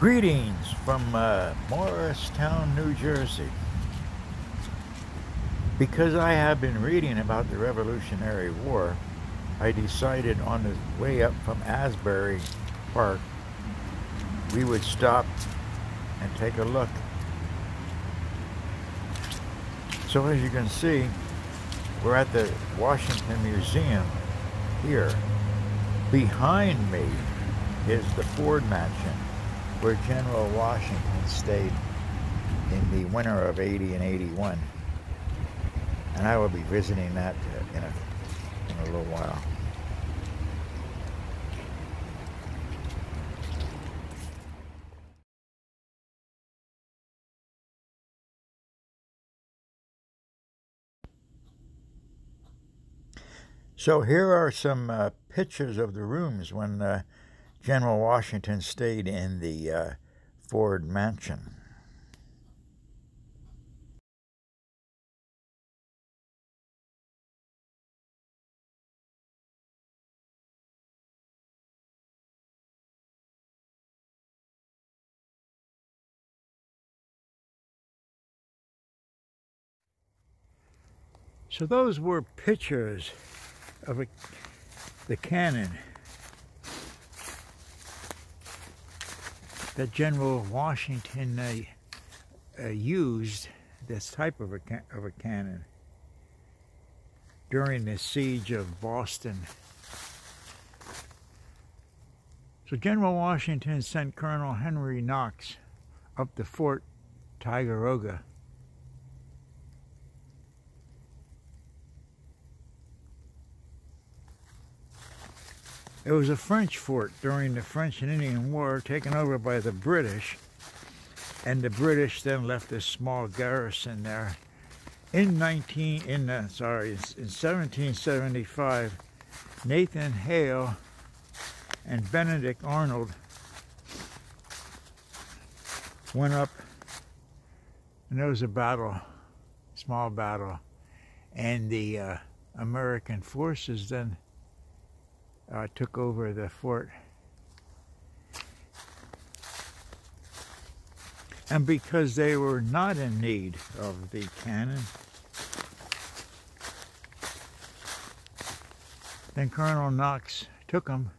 Greetings from Morristown, New Jersey. Because I have been reading about the Revolutionary War, I decided on the way up from Asbury Park we would stop and take a look. So as you can see, we're at the Washington Museum here. Behind me is the Ford Mansion, where General Washington stayed in the winter of 80 and 81. And I will be visiting that in a little while. So here are some pictures of the rooms when General Washington stayed in the Ford Mansion. So those were pictures of the cannon that General Washington used, this type of a cannon, during the siege of Boston. So General Washington sent Colonel Henry Knox up to Fort Ticonderoga. It was a French fort during the French and Indian War, taken over by the British, and the British then left a small garrison there. In 1775, Nathan Hale and Benedict Arnold went up, and there was a battle, small battle, and the American forces then took over the fort. And because they were not in need of the cannon, then Colonel Knox took them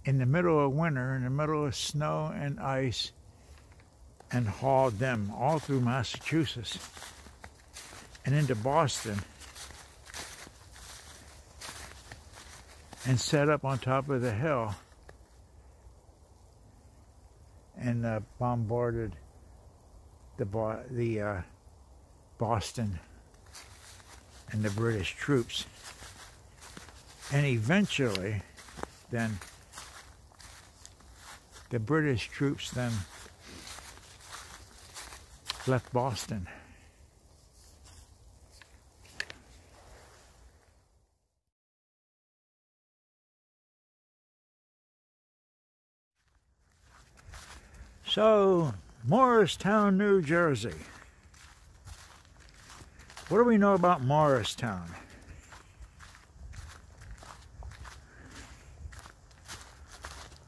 in the middle of winter, in the middle of snow and ice, and hauled them all through Massachusetts and into Boston, and set up on top of the hill and bombarded the Boston and the British troops. And eventually, then, the British troops then left Boston. So, Morristown, New Jersey. What do we know about Morristown?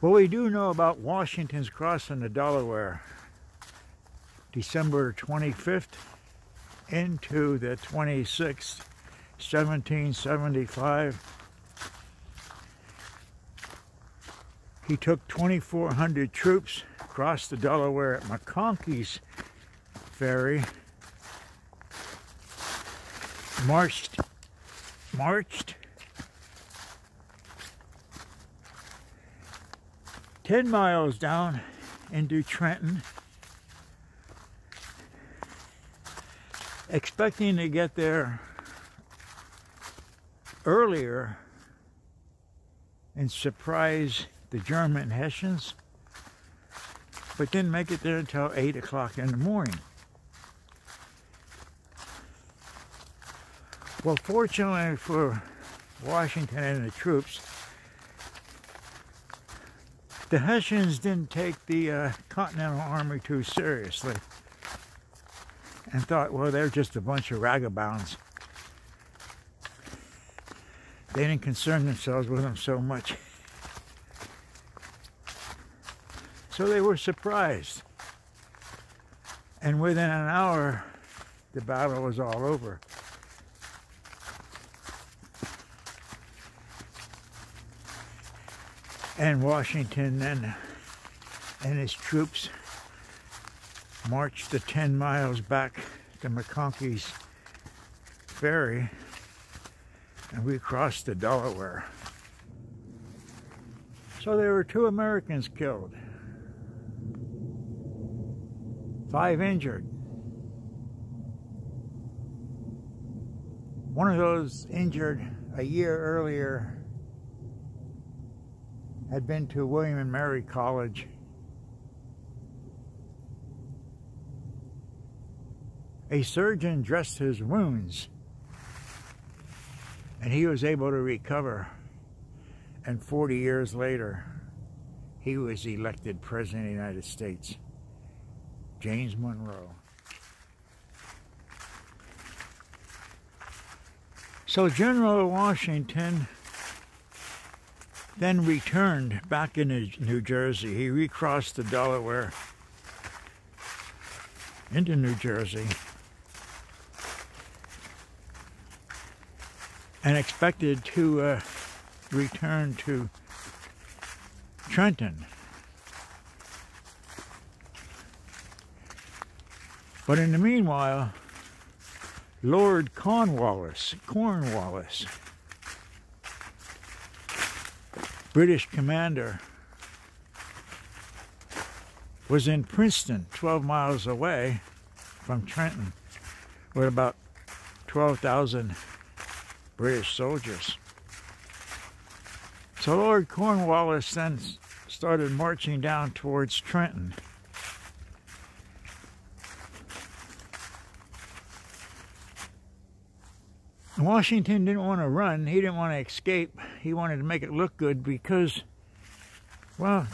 Well, we do know about Washington's crossing the Delaware, December 25th into the 26th, 1775. He took 2,400 troops, crossed the Delaware at McConkey's Ferry, marched 10 miles down into Trenton, expecting to get there earlier and surprise the German Hessians, but didn't make it there until 8 o'clock in the morning. Well, fortunately for Washington and the troops, the Hessians didn't take the Continental Army too seriously and thought, well, they're just a bunch of ragabonds. They didn't concern themselves with them so much. So they were surprised. And within an hour, the battle was all over. And Washington then and his troops marched the 10 miles back to McConkey's Ferry, and we crossed the Delaware. So there were 2 Americans killed, 5 injured. One of those injured a year earlier had been to William and Mary College. A surgeon dressed his wounds, and he was able to recover. And 40 years later, he was elected President of the United States, James Monroe. So General Washington then returned back into New Jersey. He recrossed the Delaware into New Jersey and expected to return to Trenton. But in the meanwhile, Lord Cornwallis, British commander, was in Princeton, 12 miles away from Trenton, with about 12,000 British soldiers. So Lord Cornwallis then started marching down towards Trenton. Washington didn't want to run. He didn't want to escape. He wanted to make it look good because, well,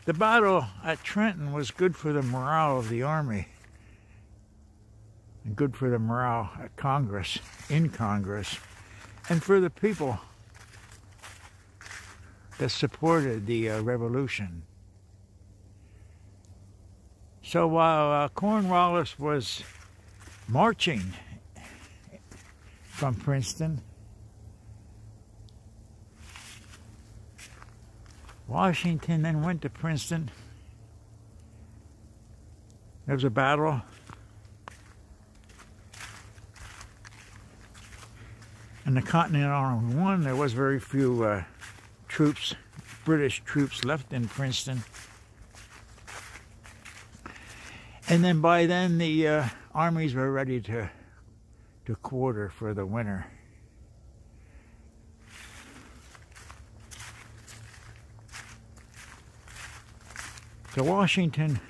the battle at Trenton was good for the morale of the army and good for the morale at Congress, in Congress, and for the people that supported the revolution. So while Cornwallis was marching from Princeton, Washington then went to Princeton. There was a battle. And the Continental Army won. There was very few troops, British troops left in Princeton. And then by then the armies were ready to quarter for the winter. So Washington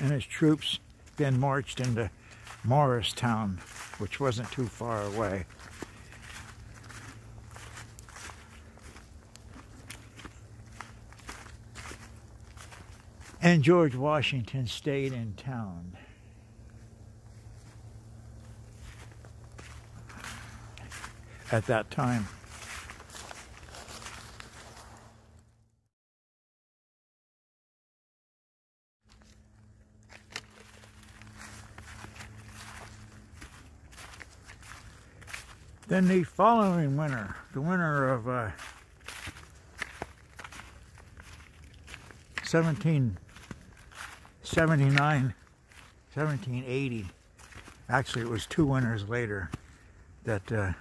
and his troops then marched into Morristown, which wasn't too far away. And George Washington stayed in town. At that time. Then the following winter, the winter of 1779, 1780, actually it was 2 winters later that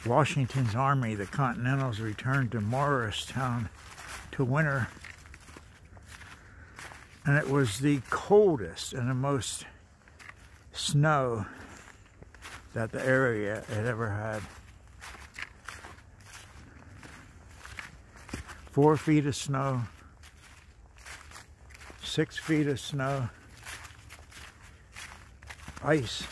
Washington's army, the Continentals, returned to Morristown to winter. And it was the coldest and the most snow that the area had ever had. 4 feet of snow, 6 feet of snow, ice.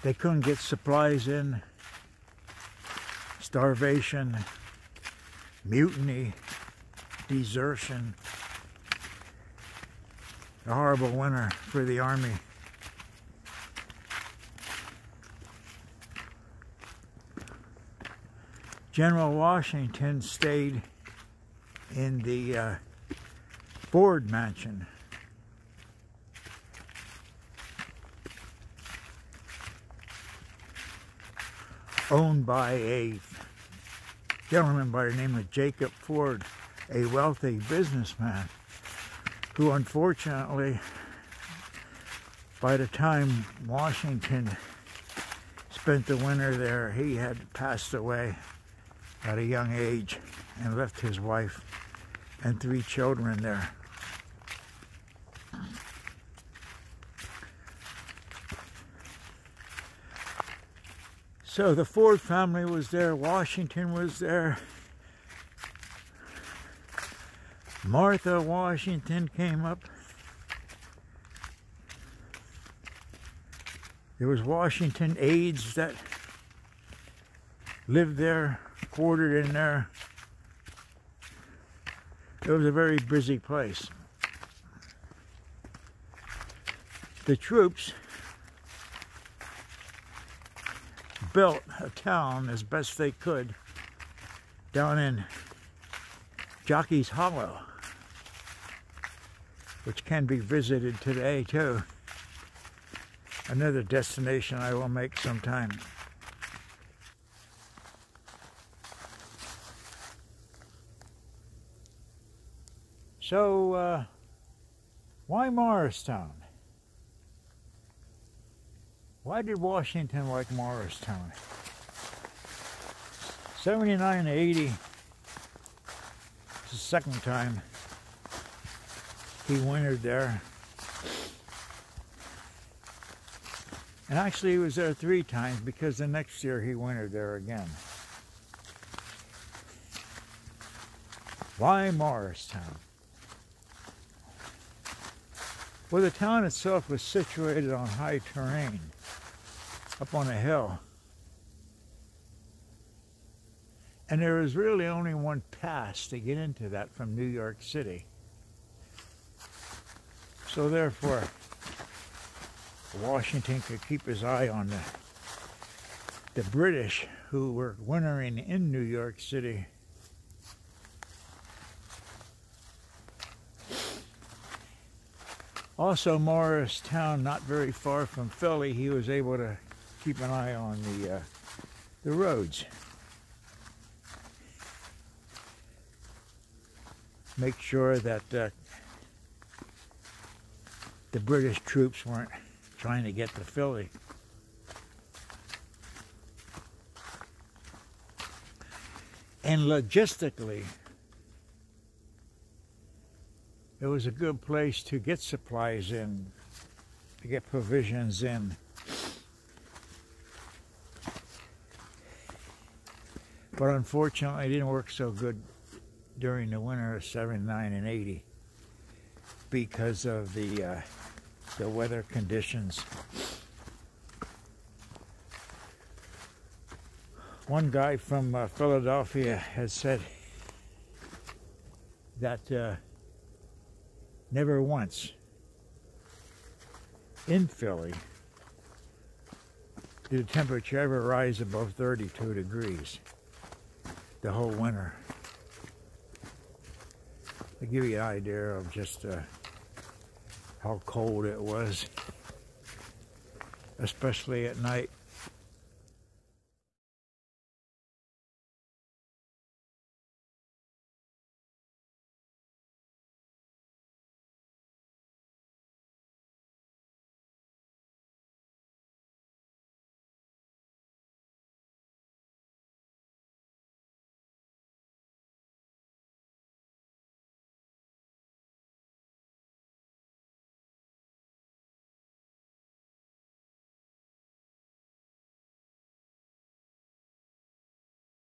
They couldn't get supplies in, starvation, mutiny, desertion. A horrible winter for the army. General Washington stayed in the Ford Mansion. Owned by a gentleman by the name of Jacob Ford, a wealthy businessman who unfortunately, by the time Washington spent the winter there, he had passed away at a young age and left his wife and 3 children there. So the Ford family was there, Washington was there, Martha Washington came up. There was Washington aides that lived there, quartered in there. It was a very busy place. The troops built a town as best they could down in Jockey's Hollow, which can be visited today too. Another destination I will make sometime. So, why Morristown? Why did Washington like Morristown? 79 to 80, it's the second time he wintered there. And actually he was there 3 times because the next year he wintered there again. Why Morristown? Well, the town itself was situated on high terrain, up on a hill. And there was really only one pass to get into that from New York City. So therefore, Washington could keep his eye on the British who were wintering in New York City. Also, Morristown, not very far from Philly, he was able to keep an eye on the roads. Make sure that the British troops weren't trying to get to Philly. And logistically, it was a good place to get supplies in, to get provisions in. But unfortunately, it didn't work so good during the winter of 79 and 80 because of the weather conditions. One guy from Philadelphia has said that never once in Philly did the temperature ever rise above 32 degrees the whole winter. To give you an idea of just how cold it was, especially at night.